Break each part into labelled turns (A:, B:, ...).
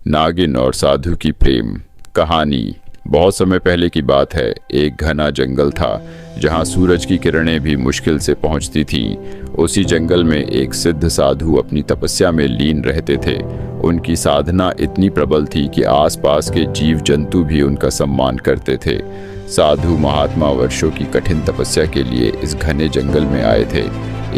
A: नागिन और साधु की प्रेम कहानी। बहुत समय पहले की बात है। एक घना जंगल था जहाँ सूरज की किरणें भी मुश्किल से पहुँचती थीं। उसी जंगल में एक सिद्ध साधु अपनी तपस्या में लीन रहते थे। उनकी साधना इतनी प्रबल थी कि आसपास के जीव जंतु भी उनका सम्मान करते थे। साधु महात्मा वर्षों की कठिन तपस्या के लिए इस घने जंगल में आए थे।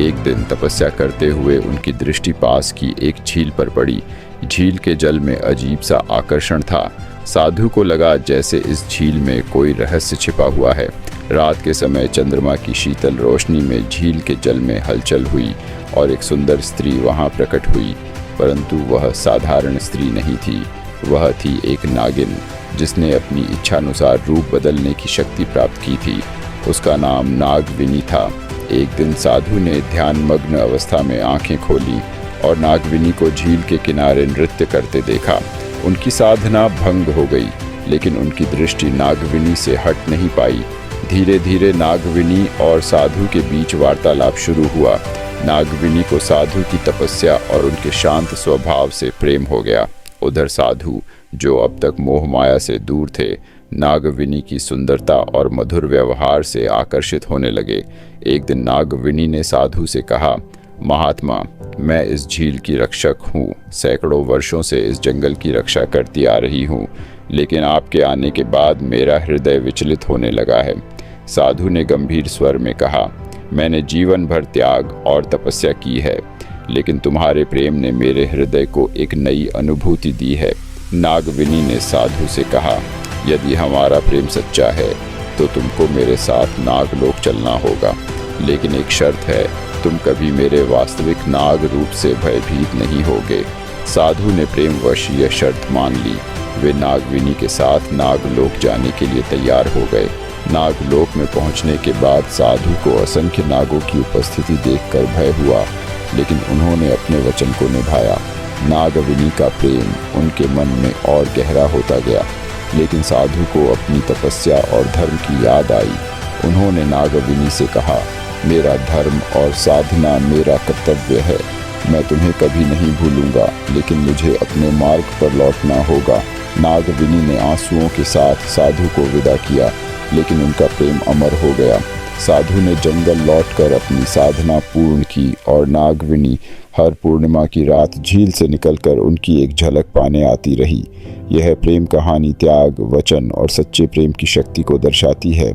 A: एक दिन तपस्या करते हुए उनकी दृष्टि पास की एक झील पर पड़ी। झील के जल में अजीब सा आकर्षण था। साधु को लगा जैसे इस झील में कोई रहस्य छिपा हुआ है। रात के समय चंद्रमा की शीतल रोशनी में झील के जल में हलचल हुई और एक सुंदर स्त्री वहां प्रकट हुई। परंतु वह साधारण स्त्री नहीं थी, वह थी एक नागिन जिसने अपनी इच्छानुसार रूप बदलने की शक्ति प्राप्त की थी। उसका नाम नागविनी था। एक दिन साधु ने ध्यानमग्न अवस्था में आंखें खोली और नागविनी को झील के किनारे नृत्य करते देखा। उनकी साधना भंग हो गई, लेकिन उनकी दृष्टि नागविनी से हट नहीं पाई। धीरे धीरे नागविनी और साधु के बीच वार्तालाप शुरू हुआ। नागविनी को साधु की तपस्या और उनके शांत स्वभाव से प्रेम हो गया। उधर साधु, जो अब तक मोह माया से दूर थे, नागविनी की सुंदरता और मधुर व्यवहार से आकर्षित होने लगे। एक दिन नागविनी ने साधु से कहा, महात्मा, मैं इस झील की रक्षक हूँ। सैकड़ों वर्षों से इस जंगल की रक्षा करती आ रही हूँ, लेकिन आपके आने के बाद मेरा हृदय विचलित होने लगा है। साधु ने गंभीर स्वर में कहा, मैंने जीवन भर त्याग और तपस्या की है, लेकिन तुम्हारे प्रेम ने मेरे हृदय को एक नई अनुभूति दी है। नागविनी ने साधु से कहा, यदि हमारा प्रेम सच्चा है तो तुमको मेरे साथ नागलोक चलना होगा, लेकिन एक शर्त है, तुम कभी मेरे वास्तविक नाग रूप से भयभीत नहीं होगे। साधु ने प्रेमवश यह शर्त मान ली। वे नागविनी के साथ नागलोक जाने के लिए तैयार हो गए। नागलोक में पहुंचने के बाद साधु को असंख्य नागों की उपस्थिति देखकर भय हुआ, लेकिन उन्होंने अपने वचन को निभाया। नागविनी का प्रेम उनके मन में और गहरा होता गया, लेकिन साधु को अपनी तपस्या और धर्म की याद आई। उन्होंने नागविनी से कहा, मेरा धर्म और साधना मेरा कर्तव्य है। मैं तुम्हें कभी नहीं भूलूंगा, लेकिन मुझे अपने मार्ग पर लौटना होगा। नागविनी ने आंसुओं के साथ साधु को विदा किया, लेकिन उनका प्रेम अमर हो गया। साधु ने जंगल लौटकर अपनी साधना पूर्ण की और नागविनी हर पूर्णिमा की रात झील से निकलकर उनकी एक झलक पाने आती रही। यह प्रेम कहानी त्याग, वचन और सच्चे प्रेम की शक्ति को दर्शाती है।